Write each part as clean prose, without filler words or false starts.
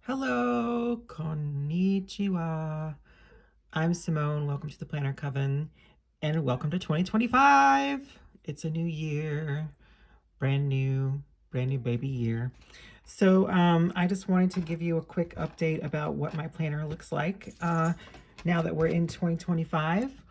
Hello, konnichiwa. I'm Simone. Welcome to the Planner Coven, and welcome to 2025. It's a new year, brand new baby year. So, I just wanted to give you a quick update about what my planner looks like now that we're in 2025.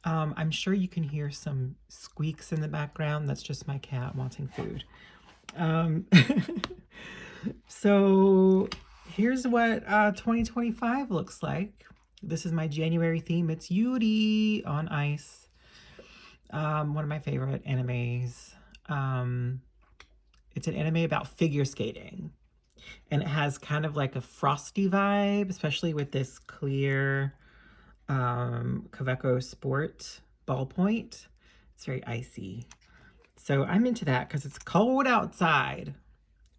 I'm sure you can hear some squeaks in the background. That's just my cat wanting food. Um, so here's what 2025 looks like. This is my January theme. It's Yuri on Ice. One of my favorite animes. It's an anime about figure skating. And it has kind of like a frosty vibe, especially with this clear Kaweco Sport ballpoint. It's very icy. So I'm into that because it's cold outside.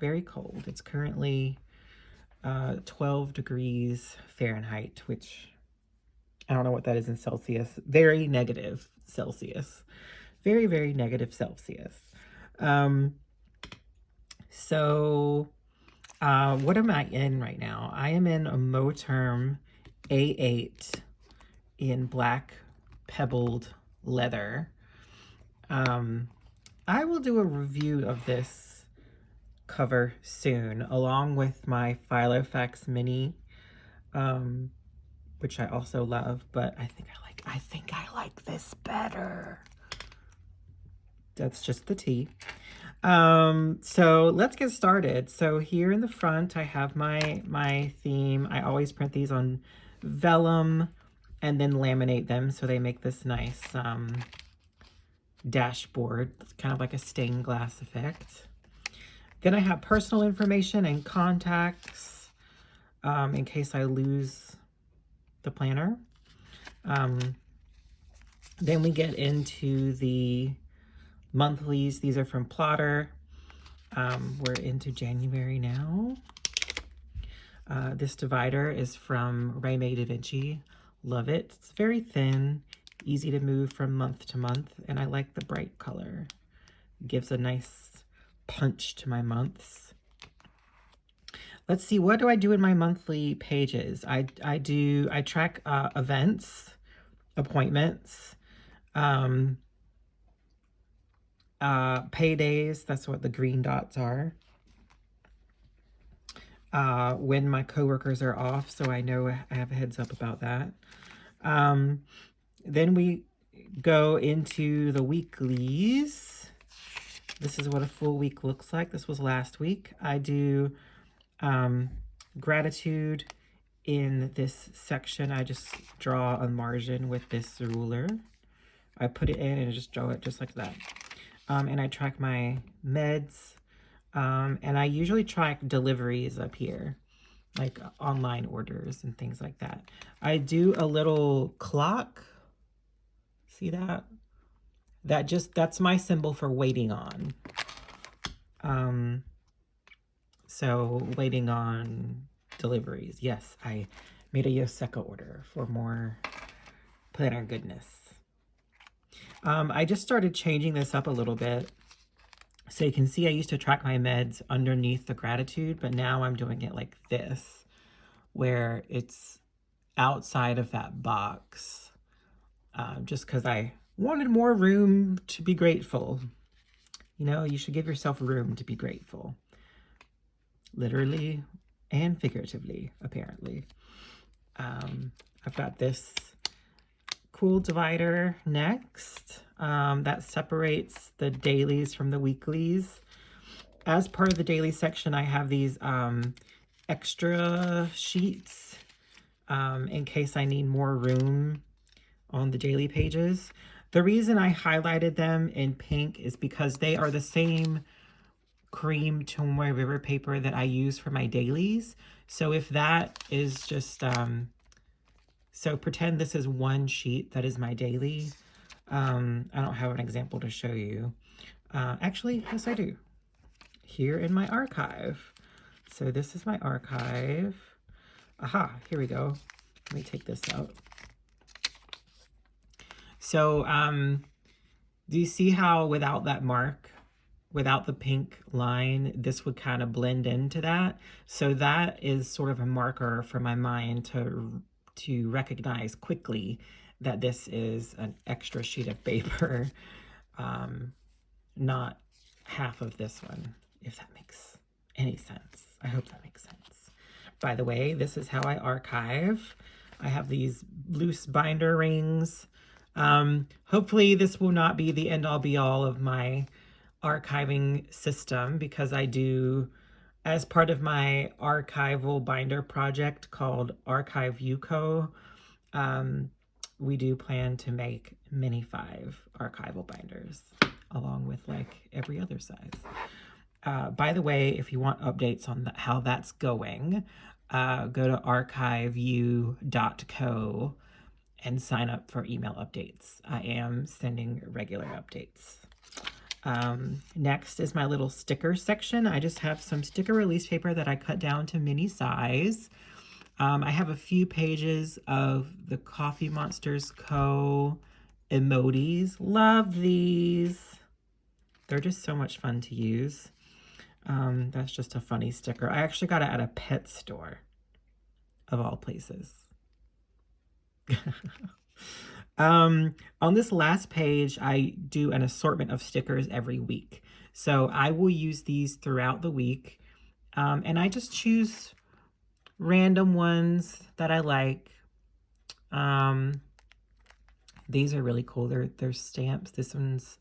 Very cold. It's currently 12 degrees Fahrenheit, which I don't know what that is in Celsius. Very negative Celsius. Very, very negative Celsius. So what am I in right now? I am in a Moterm A8 in black pebbled leather. I will do a review of this cover soon, along with my Filofax Mini, which I also love, but I think I like this better. That's just the tea. So let's get started. So here in the front, I have my theme. I always print these on vellum and then laminate them so they make this nice dashboard. It's kind of like a stained glass effect. Then I have personal information and contacts in case I lose the planner. Then we get into the monthlies. These are from Plotter. We're into January now. This divider is from Raymay Da Vinci. Love it. It's very thin, easy to move from month to month, and I like the bright color. It gives a nice punch to my months. Let's see, what do I do in my monthly pages? I track events, appointments, paydays. That's what the green dots are. When my coworkers are off, so I know I have a heads up about that. Then we go into the weeklies. This is what a full week looks like. This was last week. I do gratitude in this section. I just draw a margin with this ruler. I put it in and just draw it just like that. And I track my meds. And I usually track deliveries up here, like online orders and things like that. I do a little clock. See that? That's my symbol for waiting on. So waiting on deliveries. Yes, I made a Yoseka order for more planner goodness. I just started changing this up a little bit. So you can see I used to track my meds underneath the gratitude, but now I'm doing it like this, where it's outside of that box, just because I wanted more room to be grateful. You know, you should give yourself room to be grateful. Literally and figuratively, apparently. I've got this cool divider next that separates the dailies from the weeklies. As part of the daily section, I have these extra sheets in case I need more room on the daily pages. The reason I highlighted them in pink is because they are the same cream Tomoe River paper that I use for my dailies. So if that is just, so pretend this is one sheet that is my daily. I don't have an example to show you. Actually, yes I do. Here in my archive. So this is my archive. Aha, here we go. Let me take this out. So, do you see how without that mark, without the pink line, this would kind of blend into that. So that is sort of a marker for my mind to recognize quickly that this is an extra sheet of paper, not half of this one, if that makes any sense. I hope that makes sense. By the way, this is how I archive. I have these loose binder rings. Hopefully this will not be the end-all be-all of my archiving system, because I do, as part of my archival binder project called Archive UCO, we do plan to make mini 5 archival binders along with like every other size. By the way, if you want updates on how that's going, go to archiveu.co and sign up for email updates. I am sending regular updates. Next is my little sticker section. I just have some sticker release paper that I cut down to mini size. I have a few pages of the Coffee Monsters Co. emojis. Love these. They're just so much fun to use. That's just a funny sticker. I actually got it at a pet store, of all places. On this last page, I do an assortment of stickers every week. So I will use these throughout the week. And I just choose random ones that I like. These are really cool. They're stamps. This one's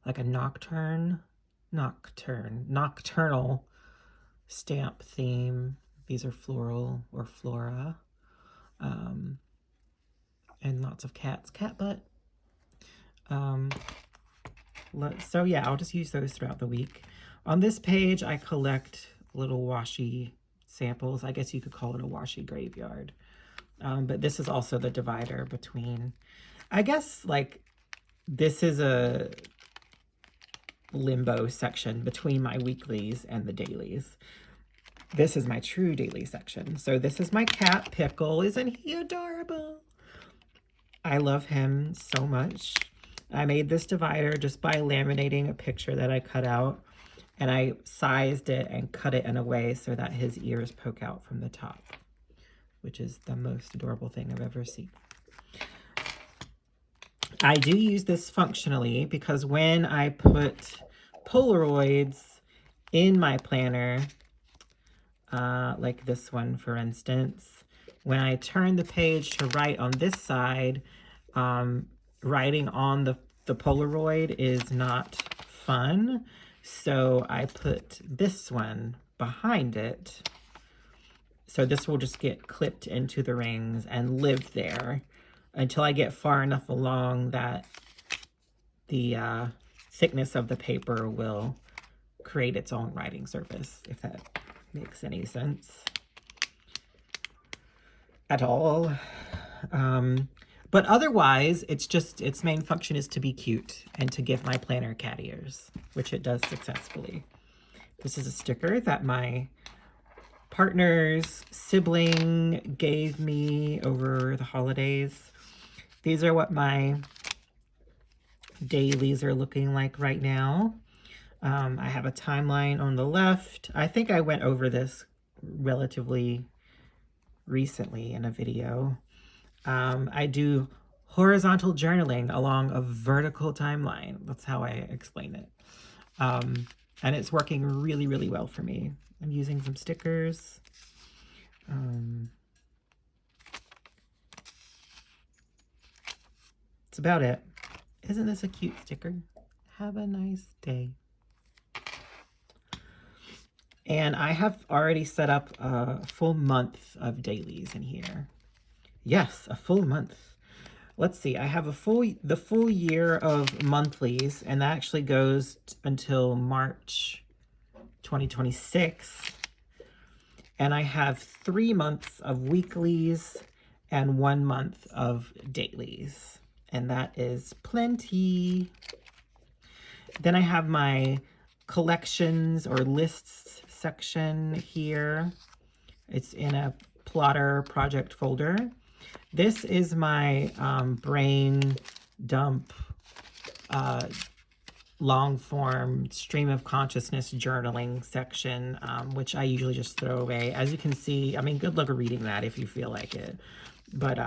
like a nocturnal stamp theme. These are floral or flora. And lots of cat butt. So yeah, I'll just use those throughout the week. On this page, I collect little washi samples. I guess you could call it a washi graveyard. But this is also the divider between, I guess, like, this is a limbo section between my weeklies and the dailies. This is my true daily section. So this is my cat, Pickle. Isn't he adorable? I love him so much. I made this divider just by laminating a picture that I cut out, and I sized it and cut it in a way so that his ears poke out from the top, which is the most adorable thing I've ever seen. I do use this functionally because when I put Polaroids in my planner, like this one, for instance, when I turn the page to write on this side, writing on the Polaroid is not fun. So I put this one behind it. So this will just get clipped into the rings and live there until I get far enough along that the thickness of the paper will create its own writing surface, if that makes any sense at all. But otherwise, its main function is to be cute and to give my planner cat ears, which it does successfully. This is a sticker that my partner's sibling gave me over the holidays. These are what my dailies are looking like right now. I have a timeline on the left. I think I went over this relatively recently in a video. I do horizontal journaling along a vertical timeline. That's how I explain it. And it's working really, really well for me. I'm using some stickers. That's about it. Isn't this a cute sticker? Have a nice day. And I have already set up a full month of dailies in here. Yes, a full month. Let's see, I have the full year of monthlies, and that actually goes until March 2026. And I have 3 months of weeklies and 1 month of dailies. And that is plenty. Then I have my collections or lists section here. It's in a plotter project folder. This is my brain dump long form stream of consciousness journaling section, which I usually just throw away. As you can see, I mean, good luck reading that if you feel like it. But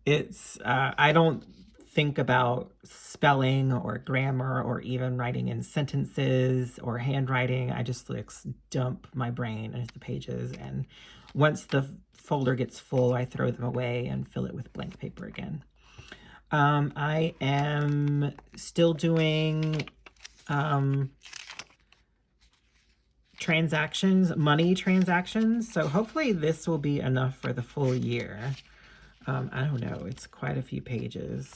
it's, I don't think about spelling or grammar or even writing in sentences or handwriting. I just like dump my brain into the pages. And once the folder gets full, I throw them away and fill it with blank paper again. I am still doing transactions, money transactions. So hopefully this will be enough for the full year. I don't know. It's quite a few pages.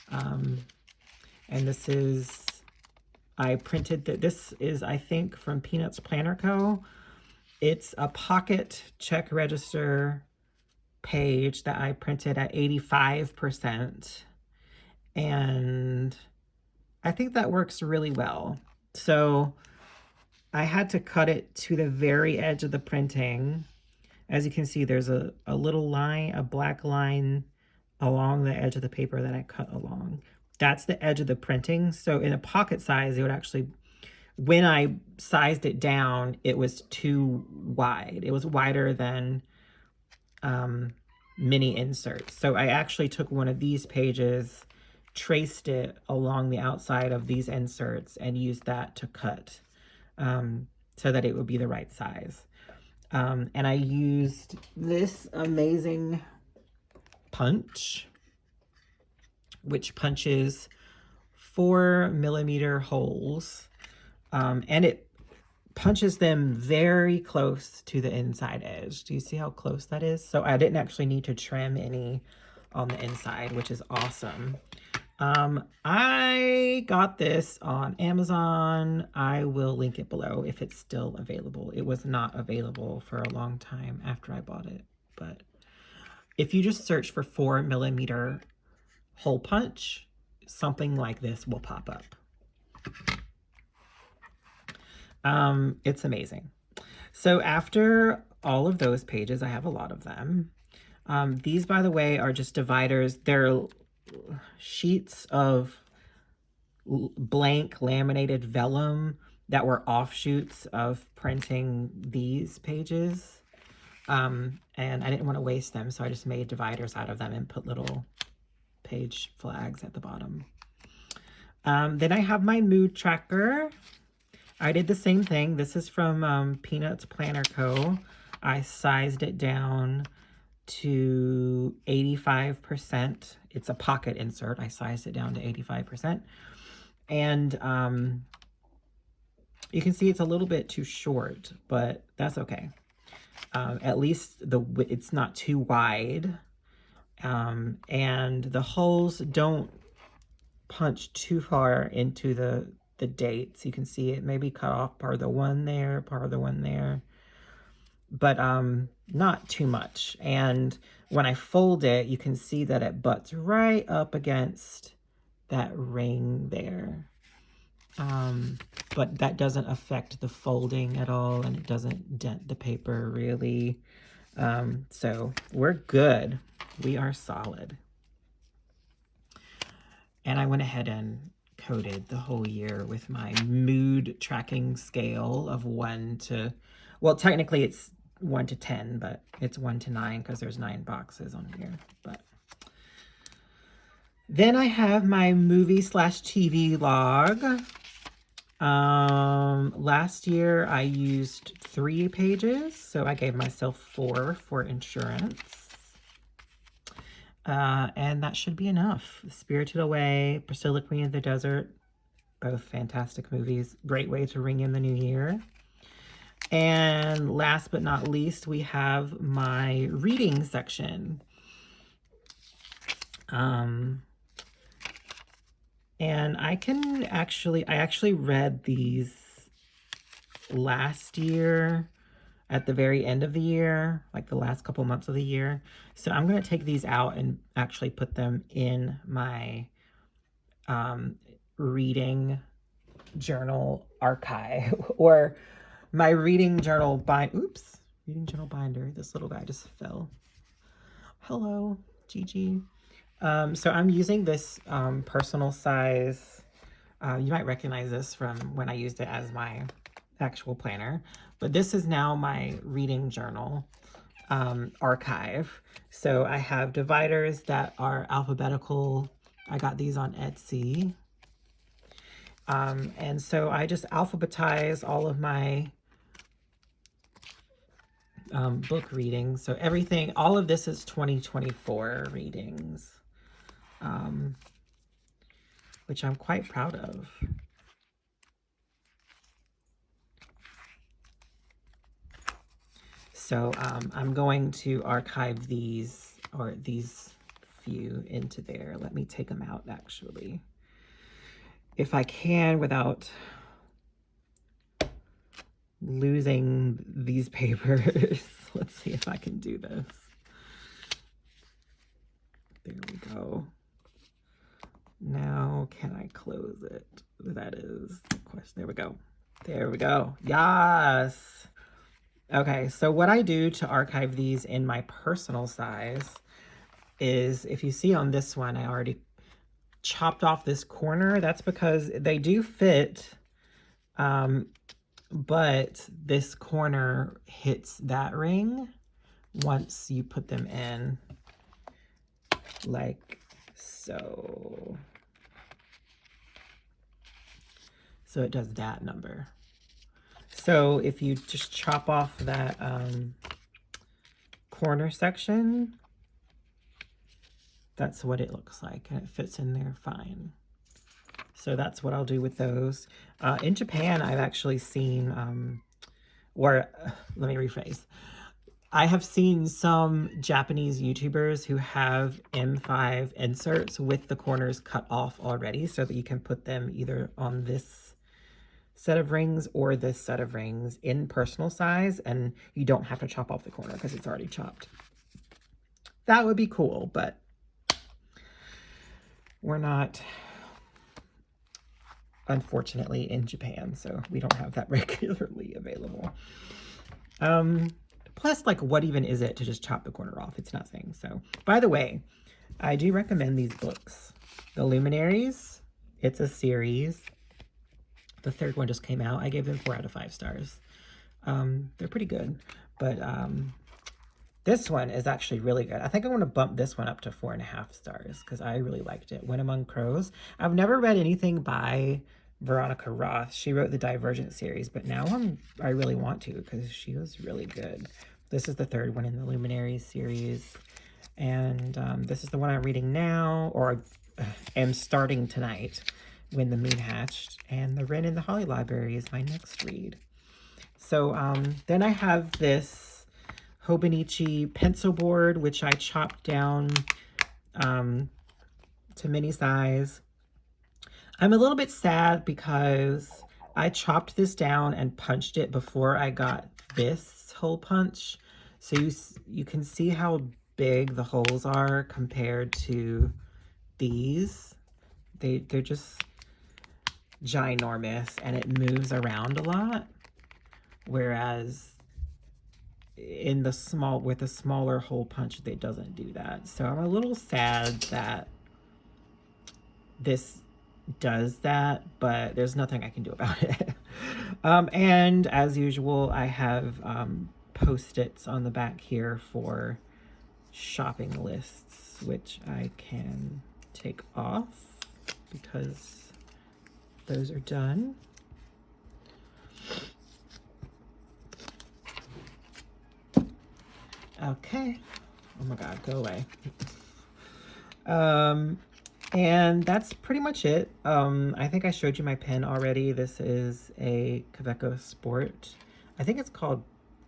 And this is, I printed that. This is, I think, from Peanuts Planner Co. It's a pocket check register page that I printed at 85%. And I think that works really well. So I had to cut it to the very edge of the printing. As you can see, there's a little line, a black line along the edge of the paper that I cut along. That's the edge of the printing. So in a pocket size, it would actually, when I sized it down, it was too wide. It was wider than mini inserts. So I actually took one of these pages, traced it along the outside of these inserts, and used that to cut so that it would be the right size. And I used this amazing punch, which punches 4mm holes, and it punches them very close to the inside edge. Do you see how close that is? So I didn't actually need to trim any on the inside, which is awesome. I got this on Amazon. I will link it below if it's still available. It was not available for a long time after I bought it, but if you just search for 4mm hole punch, something like this will pop up. It's amazing. So after all of those pages, I have a lot of them. These, by the way, are just dividers. They're sheets of blank laminated vellum that were offshoots of printing these pages. And I didn't want to waste them, so I just made dividers out of them and put little page flags at the bottom. Then I have my mood tracker. I did the same thing. This is from Peanuts Planner Co. I sized it down to 85%. It's a pocket insert. I sized it down to 85%. And you can see it's a little bit too short, but that's okay. At least it's not too wide. And the holes don't punch too far into the dates. You can see it maybe cut off part of the one there, part of the one there, but not too much. And when I fold it, you can see that it butts right up against that ring there. But that doesn't affect the folding at all, and it doesn't dent the paper really. So we're good. We are solid. And I went ahead and coded the whole year with my mood tracking scale of 1 to, well, technically it's 1 to 10, but it's 1 to 9 because there's 9 boxes on here. But then I have my movie/TV log. Last year I used 3 pages, so I gave myself 4 for insurance. And that should be enough. Spirited Away, Priscilla, Queen of the Desert, both fantastic movies. Great way to ring in the new year. And last but not least, we have my reading section. And I actually read these last year at the very end of the year, like the last couple months of the year. So I'm going to take these out and actually put them in my reading journal archive or my reading journal reading journal binder. This little guy just fell. Hello, Gigi. So I'm using this personal size. You might recognize this from when I used it as my actual planner. But this is now my reading journal archive. So I have dividers that are alphabetical. I got these on Etsy. And so I just alphabetize all of my book readings. So everything, all of this is 2024 readings, which I'm quite proud of. So I'm going to archive these, or these few, into there. Let me take them out, actually, if I can, without losing these papers. Let's see if I can do this. There we go. Now, can I close it? That is the question. There we go. There we go. Yes. Okay, so what I do to archive these in my personal size is, if you see on this one, I already chopped off this corner. That's because they do fit, but this corner hits that ring once you put them in, like so. So it does that number. So if you just chop off that corner section, that's what it looks like, and it fits in there fine. So that's what I'll do with those. In Japan, I've actually seen, let me rephrase. I have seen some Japanese YouTubers who have M5 inserts with the corners cut off already, so that you can put them either on this set of rings or this set of rings in personal size, and you don't have to chop off the corner because it's already chopped. That would be cool, but we're not, unfortunately, in Japan, so we don't have that regularly available. Plus, like, what even is it to just chop the corner off? It's nothing. So, by the way, I do recommend these books. The Luminaries, it's a series. The third one just came out. I gave them 4 out of 5 stars. They're pretty good, but this one is actually really good. I think I'm going to bump this one up to 4.5 stars because I really liked it. When Among Crows. I've never read anything by Veronica Roth. She wrote the Divergent series, but now I really want to because she was really good. This is the third one in the Luminaries series, and this is the one I'm reading now, or am starting tonight. When the Moon Hatched, and The Wren in the Holly Library is my next read. So then I have this Hobonichi pencil board, which I chopped down to mini size. I'm a little bit sad because I chopped this down and punched it before I got this hole punch. So you can see how big the holes are compared to these. They're just ginormous, and it moves around a lot, whereas in the with a smaller hole punch, it doesn't do that. So I'm a little sad that this does that, but there's nothing I can do about it. And as usual, I have Post-its on the back here for shopping lists, which I can take off because those are done. Okay. Oh my God, go away. And that's pretty much it. I think I showed you my pen already. This is a Kaweco Sport. I think it's called,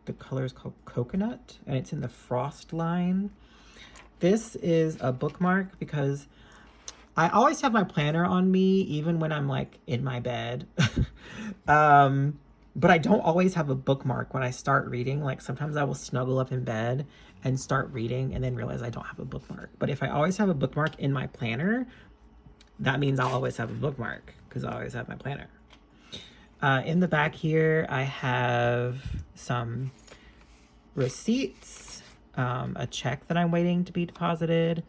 the color is called Coconut, and it's in the Frost line. This is a bookmark because I always have my planner on me, even when I'm like in my bed. But I don't always have a bookmark when I start reading. Like sometimes I will snuggle up in bed and start reading and then realize I don't have a bookmark. But if I always have a bookmark in my planner, that means I'll always have a bookmark because I always have my planner. In the back here, I have some receipts, a check that I'm waiting to be deposited,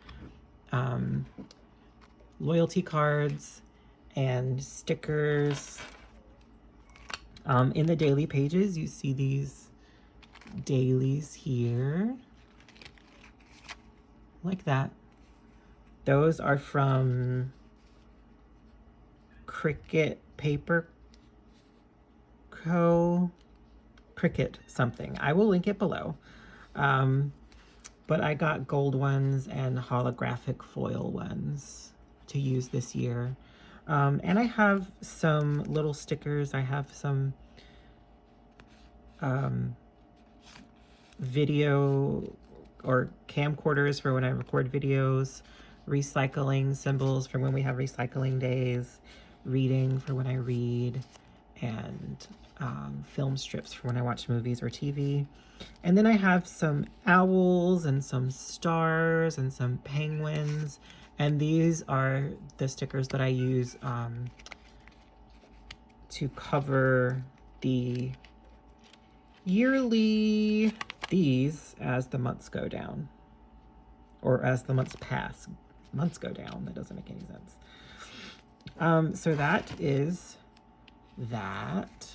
loyalty cards and stickers. In the daily pages, you see these dailies here, like that. Those are from Cricut Paper Co. Cricut something. I will link it below. But I got gold ones and holographic foil ones to use this year. And I have some little stickers. I have some video or camcorders for when I record videos, recycling symbols for when we have recycling days, reading for when I read, and film strips for when I watch movies or TV. And then I have some owls and some stars and some penguins. And these are the stickers that I use to cover the yearly, these as the months go down. Or as the months pass. Months go down. That doesn't make any sense. So that is that.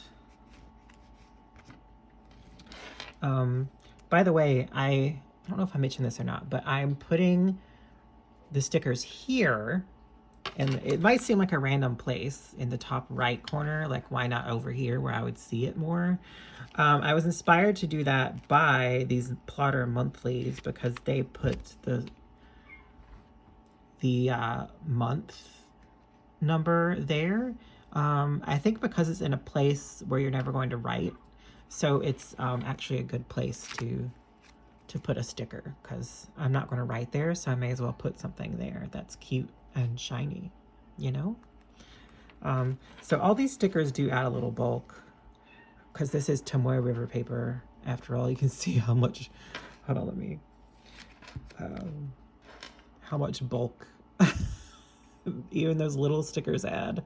By the way, I don't know if I mentioned this or not, but I'm putting the stickers here, and it might seem like a random place in the top right corner, like why not over here where I would see it more. I was inspired to do that by these plotter monthlies because they put the month number there. I think because it's in a place where you're never going to write, so it's actually a good place to put a sticker, because I'm not going to write there, so I may as well put something there that's cute and shiny, you know? So all these stickers do add a little bulk, because this is Tomoe River paper. After all, you can see how much, hold on, let me, how much bulk even those little stickers add.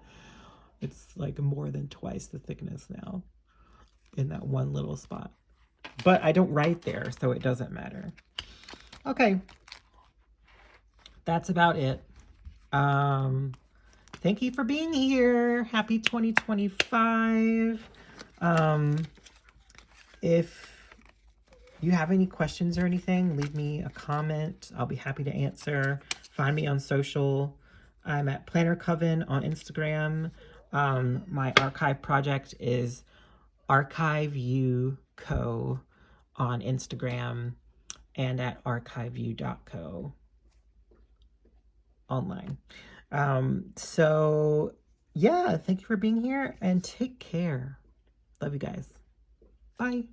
It's like more than twice the thickness now in that one little spot. But I don't write there, so it doesn't matter. Okay. That's about it. Thank you for being here. Happy 2025. If you have any questions or anything, leave me a comment. I'll be happy to answer. Find me on social. I'm at Planner Coven on Instagram. My archive project is Archive You Co on Instagram and at archiveyou.co online. So yeah, thank you for being here and take care. Love you guys. Bye.